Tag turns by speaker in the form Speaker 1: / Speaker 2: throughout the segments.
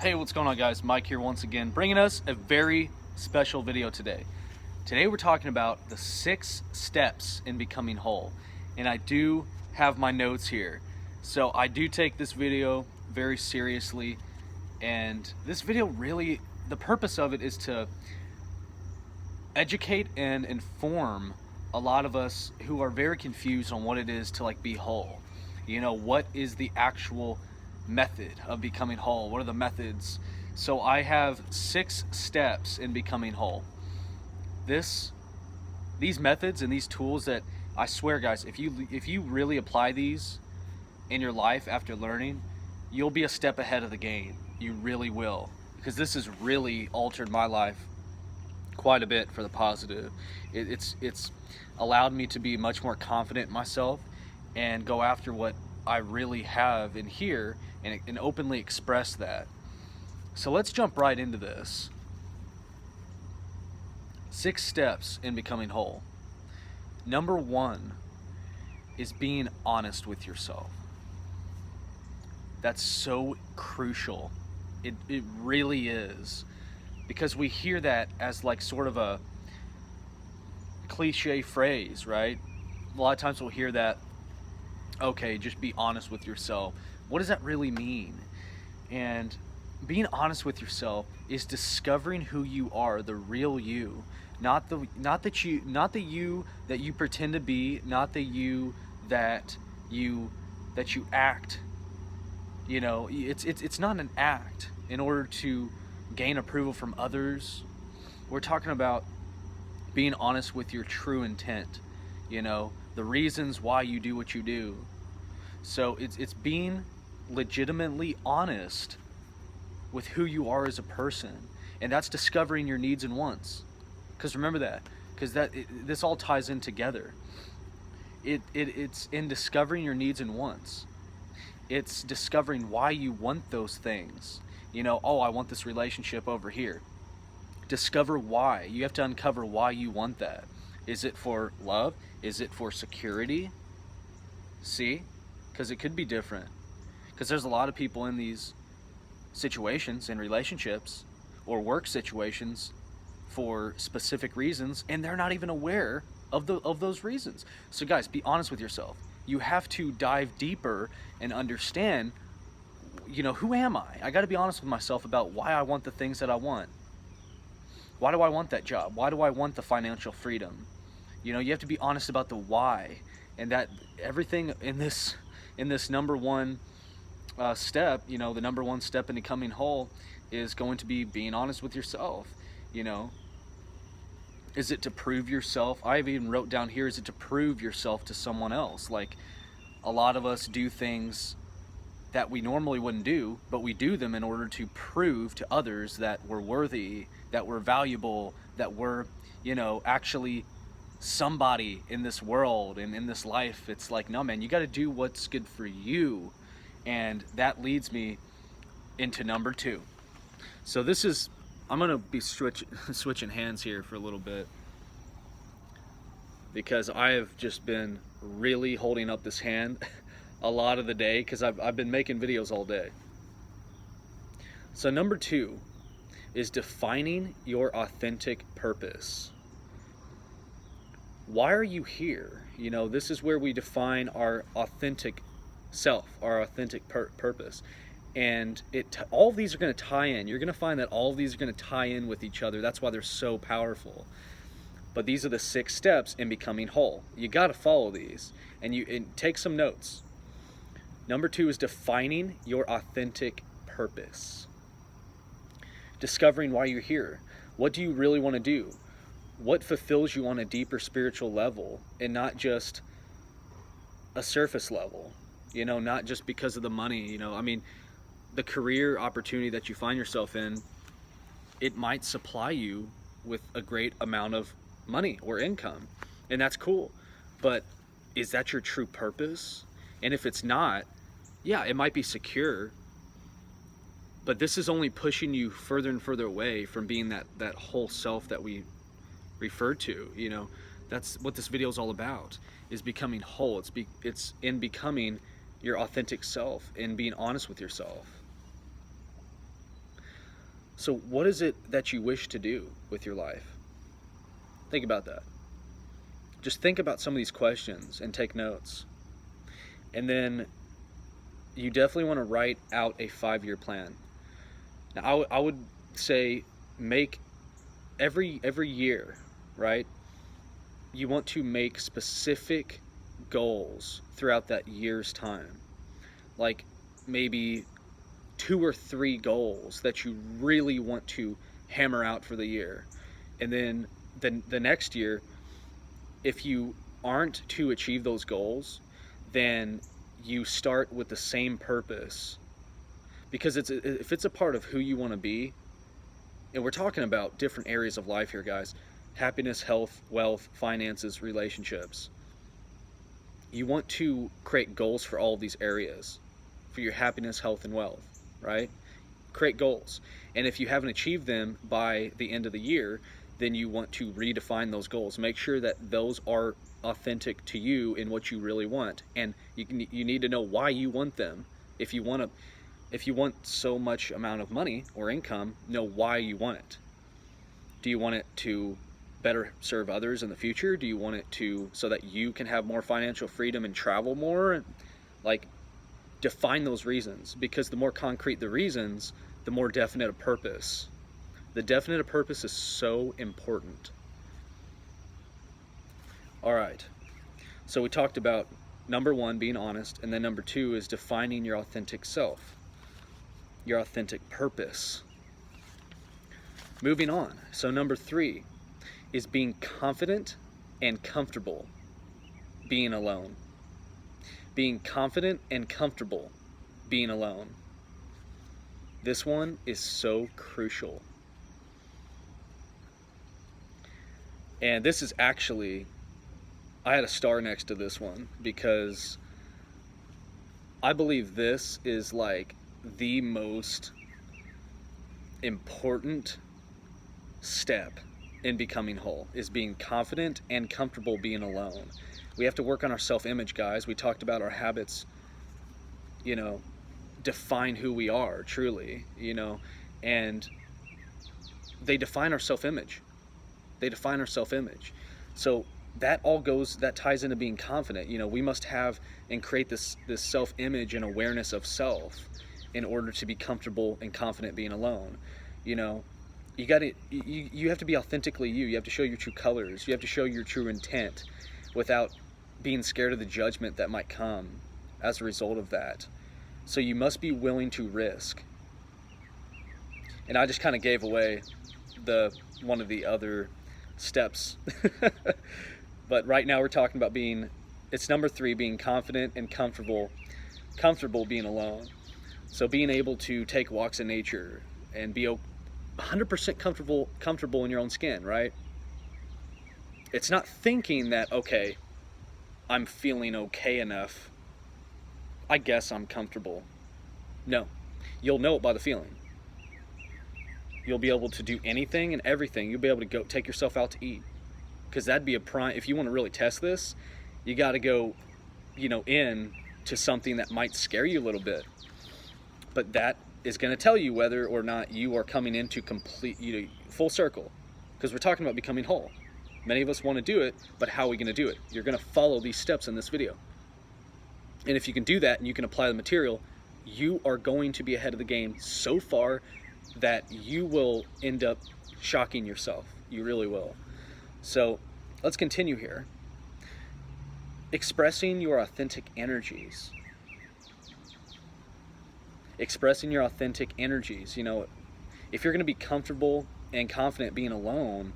Speaker 1: Hey, what's going on, guys? Mike here once again, bringing us a very special video today. Today we're talking about the 6 steps in becoming whole. And I do have my notes here. So I do take this video very seriously. And this video really, the purpose of it is to educate and inform a lot of us who are very confused on what it is to be whole. You know, what is the actual method of becoming whole? What are the methods? So I have 6 steps in becoming whole. These methods and these tools that I swear, guys, if you really apply these in your life after learning, you'll be a step ahead of the game. You really will, because this has really altered my life quite a bit for the positive. It's allowed me to be much more confident in myself and go after what I really have in here and openly express that. So let's jump right into this. 6 steps in becoming whole. Number 1 is being honest with yourself. That's so crucial. It really is. Because we hear that as sort of a cliche phrase, right? A lot of times we'll hear that, okay, just be honest with yourself. What does that really mean? And being honest with yourself is discovering who you are, the real you, not the you that you pretend to be, not the you that you act. You know, it's not an act in order to gain approval from others. We're talking about being honest with your true intent, you know, the reasons why you do what you do. So it's being legitimately honest with who you are as a person, and that's discovering your needs and wants. Because remember that, because this all ties in together. It's in discovering your needs and wants. It's discovering why you want those things. You know, oh, I want this relationship over here. Discover why. You have to uncover why you want that. Is it for love? Is it for security? See? Because it could be different. Because there's a lot of people in these situations, in relationships or work situations, for specific reasons, and they're not even aware of those reasons. So guys, be honest with yourself. You have to dive deeper and understand, you know, who am I? I got to be honest with myself about why I want the things that I want. Why do I want that job? Why do I want the financial freedom? You know, you have to be honest about the why, and that everything in this number 1 step, you know, the number 1 step in becoming whole is going to be being honest with yourself. You know, is it to prove yourself? I've even wrote down here, is it to prove yourself to someone else? Like, a lot of us do things that we normally wouldn't do, but we do them in order to prove to others that we're worthy, that we're valuable, that we're, you know, actually somebody in this world and in this life. It's like, no, man, you got to do what's good for you. And that leads me into number 2. So this is, I'm going to be switching hands here for a little bit, because I have just been really holding up this hand a lot of the day, because I've been making videos all day. So number 2 is defining your authentic purpose. Why are you here? You know, this is where we define our authentic self, our authentic purpose. And all of these are going to tie in. You're going to find that all of these are going to tie in with each other. That's why they're so powerful. But these are the 6 steps in becoming whole. You got to follow these, and take some notes. Number 2 is defining your authentic purpose. Discovering why you're here. What do you really want to do? What fulfills you on a deeper spiritual level, and not just a surface level? You know, not just because of the money. You know, I mean, the career opportunity that you find yourself in, it might supply you with a great amount of money or income, and that's cool. But is that your true purpose? And if it's not, yeah, it might be secure, but this is only pushing you further and further away from being that whole self that we refer to. You know, that's what this video is all about, is becoming whole. It's in becoming your authentic self and being honest with yourself. So what is it that you wish to do with your life? Think about that. Just think about some of these questions and take notes. And then you definitely want to write out a 5-year plan. Now, I would say make every year, right? You want to make specific goals throughout that year's time. Like maybe 2 or 3 goals that you really want to hammer out for the year. And then the next year, if you aren't to achieve those goals, then you start with the same purpose. Because if it's a part of who you want to be, and we're talking about different areas of life here, guys: happiness, health, wealth, finances, relationships. You want to create goals for all of these areas, for your happiness, health, and wealth, right? Create goals. And if you haven't achieved them by the end of the year, then you want to redefine those goals. Make sure that those are authentic to you in what you really want. And you need to know why you want them. If you want so much amount of money or income, know why you want it. Do you want it to better serve others in the future? Do you want it to so that you can have more financial freedom and travel more? Like, define those reasons, because the more concrete the reasons, the more definite a purpose. The definite a purpose is so important. All right. So we talked about number 1, being honest, and then number 2 is defining your authentic self, your authentic purpose. Moving on. So number 3 is being confident and comfortable being alone. Being confident and comfortable being alone. This one is so crucial. And this is actually, I had a star next to this one because I believe this is like the most important step in becoming whole, is being confident and comfortable being alone. We have to work on our self-image, guys. We talked about our habits, define who we are truly, and they define our self-image. So that ties into being confident. We must have and create this self-image and awareness of self in order to be comfortable and confident being alone. You have to be authentically you. You have to show your true colors. You have to show your true intent without being scared of the judgment that might come as a result of that. So you must be willing to risk. And I just kind of gave away one of the other steps. But right now we're talking about it's number 3, being confident and comfortable being alone. So being able to take walks in nature and be 100% comfortable in your own skin, right? It's not thinking that, okay, I'm feeling okay enough, I guess I'm comfortable. No, you'll know it by the feeling. You'll be able to do anything and everything. You'll be able to go take yourself out to eat, because that'd be a prime. If you want to really test this, you got to go, in to something that might scare you a little bit, but that is going to tell you whether or not you are coming into complete, full circle, because we're talking about becoming whole. Many of us want to do it, but how are we going to do it? You're going to follow these steps in this video. And if you can do that and you can apply the material, you are going to be ahead of the game so far that you will end up shocking yourself. You really will. So let's continue here. Expressing your authentic energies. Expressing your authentic energies. If you're going to be comfortable and confident being alone,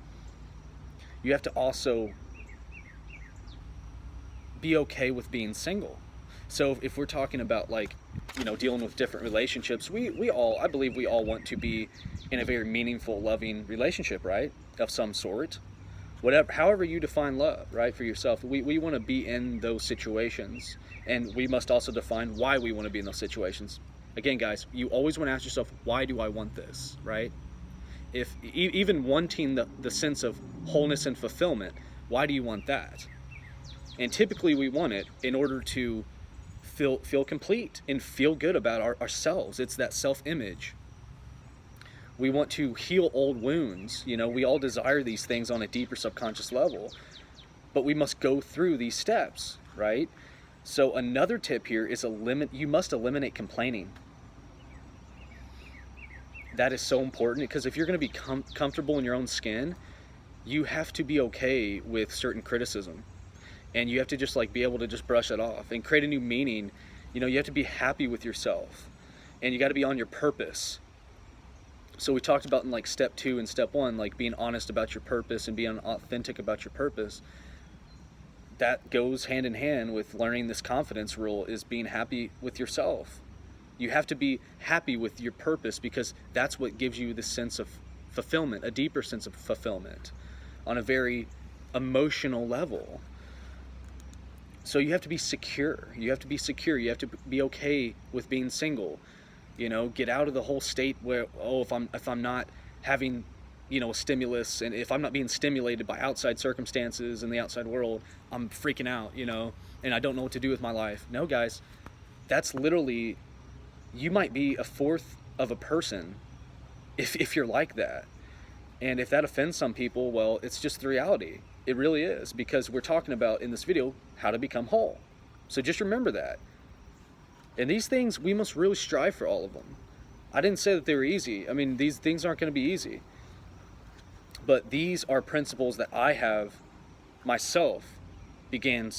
Speaker 1: you have to also be okay with being single. So if we're talking about dealing with different relationships, I believe we all want to be in a very meaningful, loving relationship, right? Of some sort. However you define love, right, for yourself. We want to be in those situations, and we must also define why we want to be in those situations. Again, guys, you always want to ask yourself, why do I want this, right? If even wanting the sense of wholeness and fulfillment, why do you want that? And typically we want it in order to feel complete and feel good about ourselves. It's that self-image. We want to heal old wounds. We all desire these things on a deeper subconscious level, but we must go through these steps, right? So another tip here is you must eliminate complaining. That is so important, because if you're going to be comfortable in your own skin, you have to be okay with certain criticism, and you have to just be able to just brush it off and create a new meaning. You have to be happy with yourself, and you got to be on your purpose. So we talked about in step 2 and step 1, being honest about your purpose and being authentic about your purpose. That goes hand in hand with learning this confidence rule, is being happy with yourself. You have to be happy with your purpose, because that's what gives you this sense of fulfillment, a deeper sense of fulfillment on a very emotional level. So you have to be secure. You have to be secure. You have to be okay with being single. Get out of the whole state where, if I'm not having, a stimulus, and if I'm not being stimulated by outside circumstances in the outside world, I'm freaking out, and I don't know what to do with my life. No, guys, that's literally, you might be a fourth of a person if you're like that. And if that offends some people, well, it's just the reality. It really is, because we're talking about in this video how to become whole. So just remember that. And these things, we must really strive for all of them. I didn't say that they were easy. I mean, these things aren't going to be easy. But these are principles that I have myself began,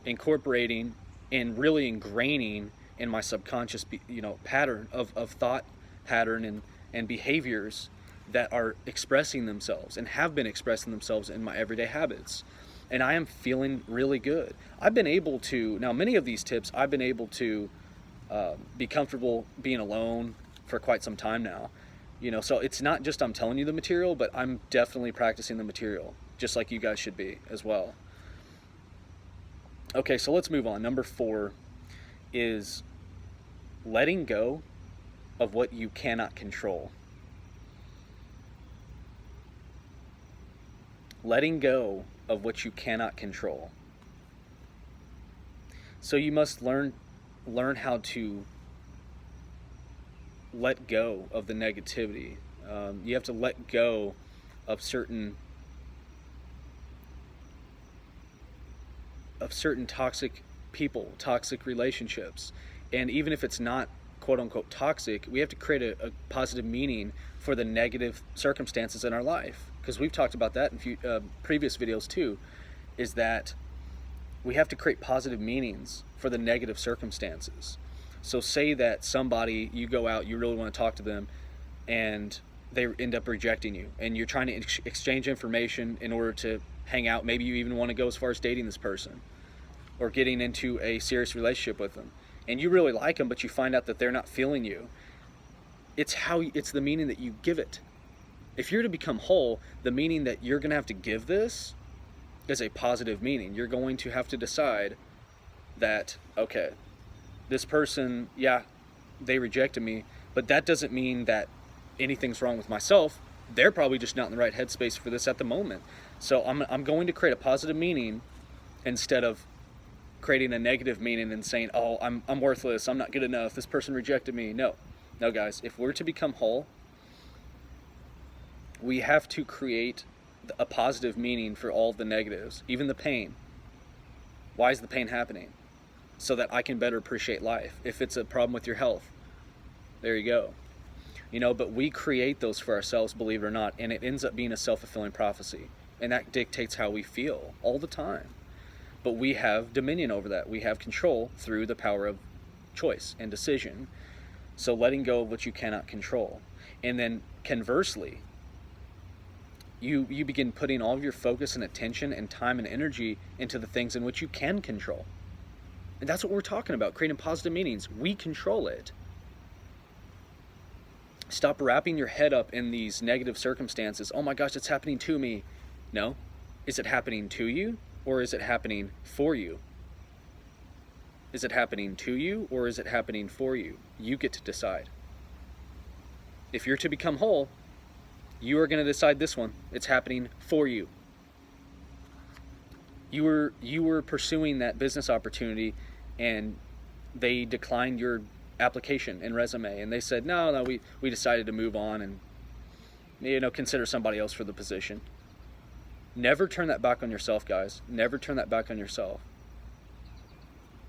Speaker 1: incorporating and really ingraining in my subconscious, pattern of thought pattern and behaviors that are expressing themselves and have been expressing themselves in my everyday habits. And I am feeling really good. I've been able to, now many of these tips, I've been able to be comfortable being alone for quite some time now. So it's not just I'm telling you the material, but I'm definitely practicing the material, just like you guys should be as well. Okay, so let's move on. Number 4 is letting go of what you cannot control. Letting go of what you cannot control. So you must learn how to let go of the negativity. You have to let go of certain toxic people, toxic relationships. And even if it's not quote unquote toxic, we have to create a positive meaning for the negative circumstances in our life. Because we've talked about that in previous videos too, is that we have to create positive meanings for the negative circumstances. So say that somebody, you go out, you really want to talk to them, and they end up rejecting you, and you're trying to exchange information in order to hang out. Maybe you even want to go as far as dating this person or getting into a serious relationship with them, and you really like them, but you find out that they're not feeling you. It's the meaning that you give it. If you're to become whole, the meaning that you're going to have to give this is a positive meaning. You're going to have to decide that, okay, this person, yeah, they rejected me, but that doesn't mean that anything's wrong with myself. They're probably just not in the right headspace for this at the moment. So I'm going to create a positive meaning instead of creating a negative meaning and saying, oh, I'm worthless, I'm not good enough, this person rejected me. No, guys, if we're to become whole, we have to create a positive meaning for all the negatives, even the pain. Why is the pain happening? So that I can better appreciate life. If it's a problem with your health, there you go. But we create those for ourselves, believe it or not, and it ends up being a self-fulfilling prophecy. And that dictates how we feel all the time. But we have dominion over that. We have control through the power of choice and decision. So letting go of what you cannot control. And then conversely, you begin putting all of your focus and attention and time and energy into the things in which you can control. And that's what we're talking about, creating positive meanings. We control it. Stop wrapping your head up in these negative circumstances. Oh my gosh, it's happening to me. No. Is it happening to you, or is it happening for you? Is it happening to you, or is it happening for you? You get to decide. If you're to become whole, you are going to decide this one. It's happening for you. You were pursuing that business opportunity, and they declined your application and resume, and they said, no, we decided to move on and, you know, consider somebody else for the position. Never turn that back on yourself, guys. Never turn that back on yourself.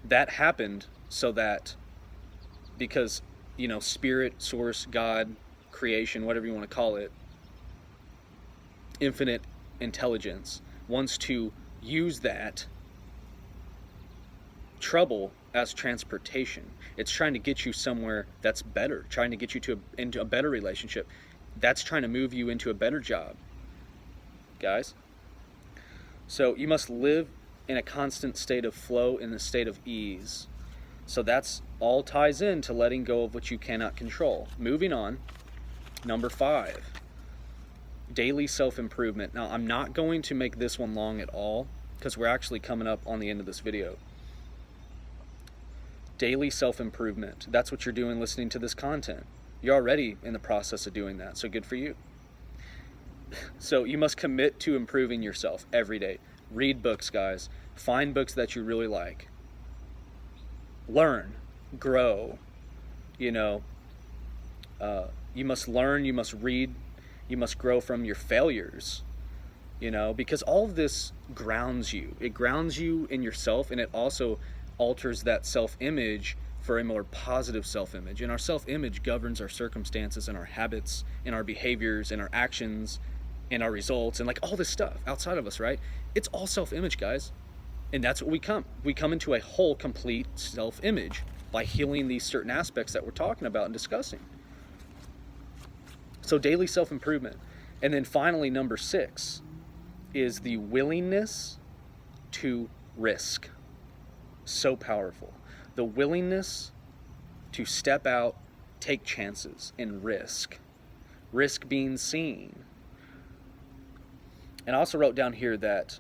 Speaker 1: That happened so that, because, you know, spirit, source, God, creation, whatever you want to call it, infinite intelligence wants to use that trouble as transportation. It's trying to get you somewhere that's better, trying to get you into a better relationship. That's trying to move you into a better job, guys. So you must live in a constant state of flow, in the state of ease. So that's all ties into letting go of what you cannot control. Moving on, number 5, daily self-improvement. Now, I'm not going to make this one long at all because we're actually coming up on the end of this video. Daily self-improvement. That's what you're doing listening to this content. You're already in the process of doing that, so good for you. So you must commit to improving yourself every day. Read books, guys. Find books that you really like. Learn, grow. You know, you must learn, you must read, you must grow from your failures. You know, because all of this grounds you. It grounds you in yourself, and it also alters that self-image for a more positive self-image. And our self-image governs our circumstances and our habits and our behaviors and our actions and our results and like all this stuff outside of us, right? It's all self-image, guys. And that's what we come into a whole, complete self-image by healing these certain aspects that we're talking about and discussing. So daily self-improvement. And then finally, number 6 is the willingness to risk. So powerful. The willingness to step out, take chances, and risk. Risk being seen. And I also wrote down here that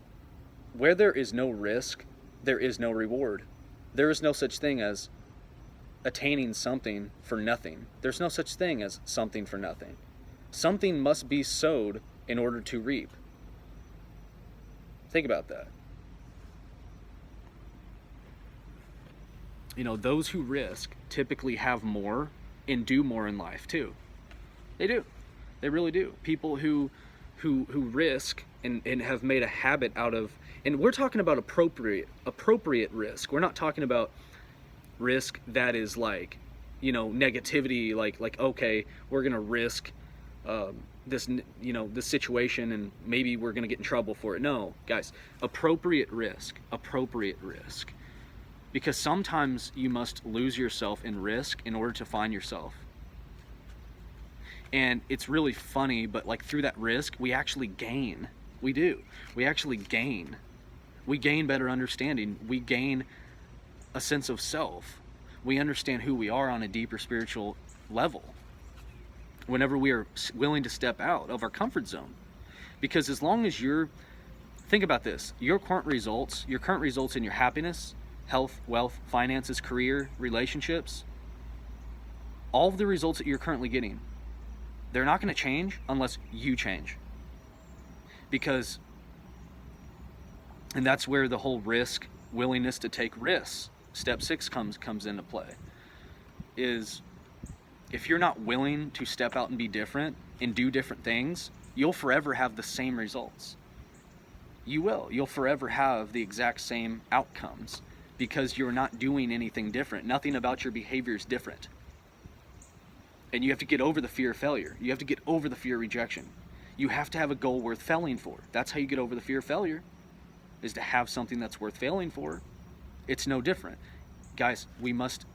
Speaker 1: where there is no risk, there is no reward. There is no such thing as attaining something for nothing. There's no such thing as something for nothing. Something must be sowed in order to reap. Think about that. You know, those who risk typically have more and do more in life too. They do. They really do. People who risk and have made a habit out of, and we're talking about appropriate risk. We're not talking about risk that is like, you know, negativity, like okay, we're gonna risk this, you know, this situation and maybe we're gonna get in trouble for it. No, guys, appropriate risk. Because sometimes you must lose yourself in risk in order to find yourself. And it's really funny, but like through that risk, we actually gain. We do. We actually gain. We gain better understanding. We gain a sense of self. We understand who we are on a deeper spiritual level whenever we are willing to step out of our comfort zone. Because as long as think about this, your current results in your happiness, health, wealth, finances, career, relationships, all of the results that you're currently getting, they're not going to change unless you change. And that's where the whole risk, willingness to take risks, step 6 comes into play. Is if you're not willing to step out and be different and do different things, you'll forever have the same results. You will. You'll forever have the exact same outcomes because you're not doing anything different. Nothing about your behavior is different. And you have to get over the fear of failure. You have to get over the fear of rejection. You have to have a goal worth failing for. That's how you get over the fear of failure, is to have something that's worth failing for. It's no different. Guys, we must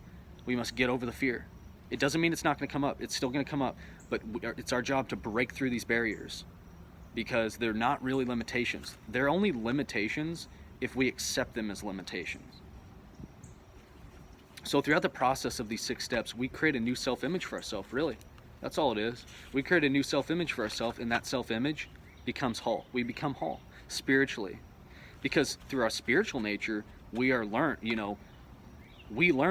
Speaker 1: get over the fear. It doesn't mean it's not going to come up. It's still going to come up. But it's our job to break through these barriers because they're not really limitations. They're only limitations if we accept them as limitations. So throughout the process of these 6 steps, we create a new self-image for ourselves, really. That's all it is. We create a new self-image for ourselves, and that self-image becomes whole. We become whole spiritually. Because through our spiritual nature, we learn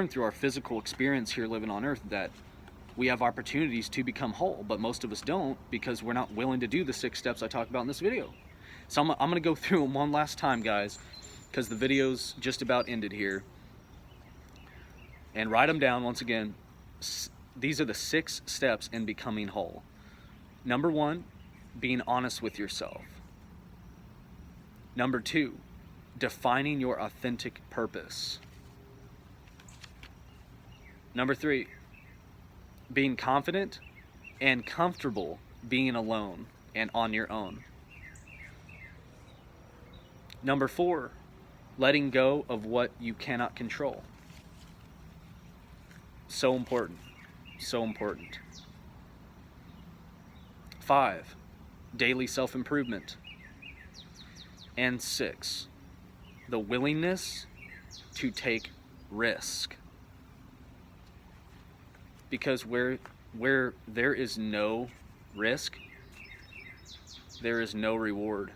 Speaker 1: through our physical experience here living on earth that we have opportunities to become whole, but most of us don't because we're not willing to do the 6 steps I talked about in this video. So I'm going to go through them one last time, guys, because the video's just about ended here. And write them down once again. these are the 6 steps in becoming whole. Number 1, being honest with yourself. Number 2, defining your authentic purpose. Number 3, being confident and comfortable being alone and on your own. Number 4, letting go of what you cannot control. So important. So important. 5, daily self-improvement. And 6, the willingness to take risk. Because where there is no risk, there is no reward.